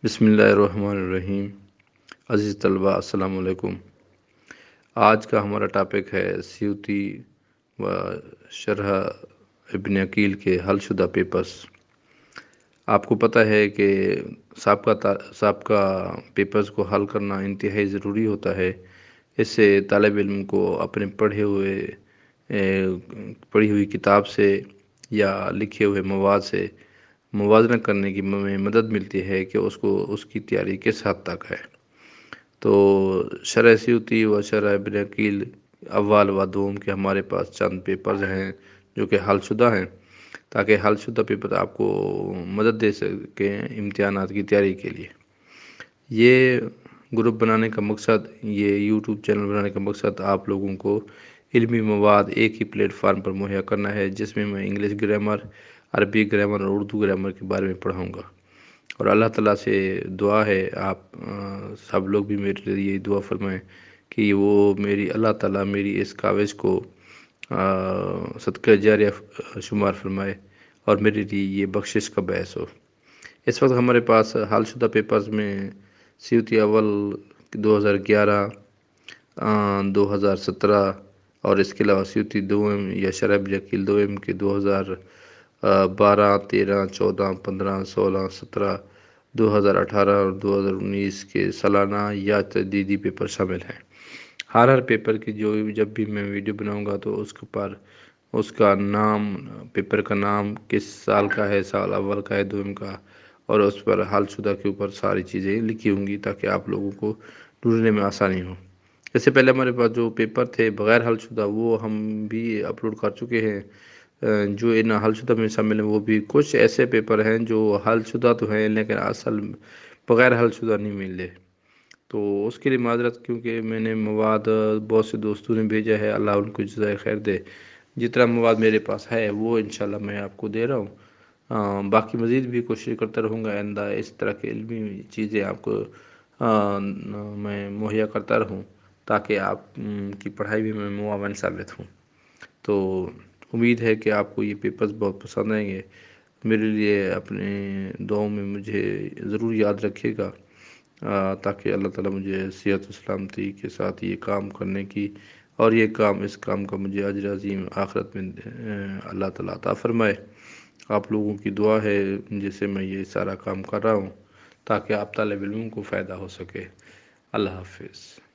بسم اللہ الرحمن الرحیم۔ عزیز طلباء السلام علیکم۔ آج کا ہمارا ٹاپک ہے سیوطی و شرح ابن عقیل کے حل شدہ پیپرز۔ آپ کو پتہ ہے کہ سابقہ پیپرز کو حل کرنا انتہائی ضروری ہوتا ہے۔ اس سے طالب علم کو اپنے پڑھی ہوئی کتاب سے یا لکھے ہوئے مواد سے موازنہ کرنے کی مدد ملتی ہے کہ اس کی تیاری کس حد تک ہے۔ تو شرح سیوطی و شرح ابن عقیل اول و دوم کے ہمارے پاس چند پیپرز ہیں جو کہ حل شدہ ہیں، تاکہ حل شدہ پیپر آپ کو مدد دے سکیں امتحانات کی تیاری کے لیے۔ یہ گروپ بنانے کا مقصد، یہ یوٹیوب چینل بنانے کا مقصد آپ لوگوں کو علمی مواد ایک ہی پلیٹ فارم پر مہیا کرنا ہے، جس میں انگلش گرامر، عربی گرامر اور اردو گرامر کے بارے میں پڑھاؤں گا۔ اور اللہ تعالیٰ سے دعا ہے آپ سب لوگ بھی میرے لیے دعا فرمائیں کہ وہ اللہ تعالیٰ میری اس کاوش کو صدقہ جاریہ شمار فرمائے اور میرے لیے یہ بخشش کا باعث ہو۔ اس وقت ہمارے پاس حل شدہ پیپرز میں سیوطی اول 2011، 2017 اور اس کے علاوہ سیوطی دوم یا شرح ابن عقیل دوم کے 2012، 13، 14، 15، 16، 17، 2018 اور 2019 کے سالانہ یا تجدیدی پیپر شامل ہیں۔ ہر پیپر کی جب بھی میں ویڈیو بناؤں گا تو اس کا نام، پیپر کا نام کس سال کا ہے، سال اول کا ہے، دوم کا، اور اس پر حل شدہ کے اوپر ساری چیزیں لکھی ہوں گی تاکہ آپ لوگوں کو ڈھونڈنے میں آسانی ہو۔ اس سے پہلے ہمارے پاس جو پیپر تھے بغیر حل شدہ وہ ہم بھی اپلوڈ کر چکے ہیں۔ جو ان حل شدہ میں شامل ہیں وہ بھی کچھ ایسے پیپر ہیں جو حل شدہ تو ہیں لیکن اصل بغیر حل شدہ نہیں ملے، تو اس کے لیے معذرت، کیونکہ میں نے مواد بہت سے دوستوں نے بھیجا ہے، اللہ ان کو جزائے خیر دے۔ جتنا مواد میرے پاس ہے وہ انشاءاللہ میں آپ کو دے رہا ہوں۔ باقی مزید بھی کوشش کرتا رہوں گا آئندہ اس طرح کے علمی چیزیں آپ کو میں مہیا کرتا رہوں تاکہ آپ کی پڑھائی بھی میں معاون ثابت ہوں۔ تو امید ہے کہ آپ کو یہ پیپرز بہت پسند آئیں گے۔ میرے لیے اپنے دعاؤں میں مجھے ضرور یاد رکھیے گا تاکہ اللہ تعالیٰ مجھے صحت و سلامتی کے ساتھ یہ کام کرنے کی اور اس کام کا مجھے اجر عظیم آخرت میں اللہ تعالیٰ عطا فرمائے۔ آپ لوگوں کی دعا ہے جس سے میں یہ سارا کام کر رہا ہوں تاکہ آپ طالب علموں کو فائدہ ہو سکے۔ اللہ حافظ۔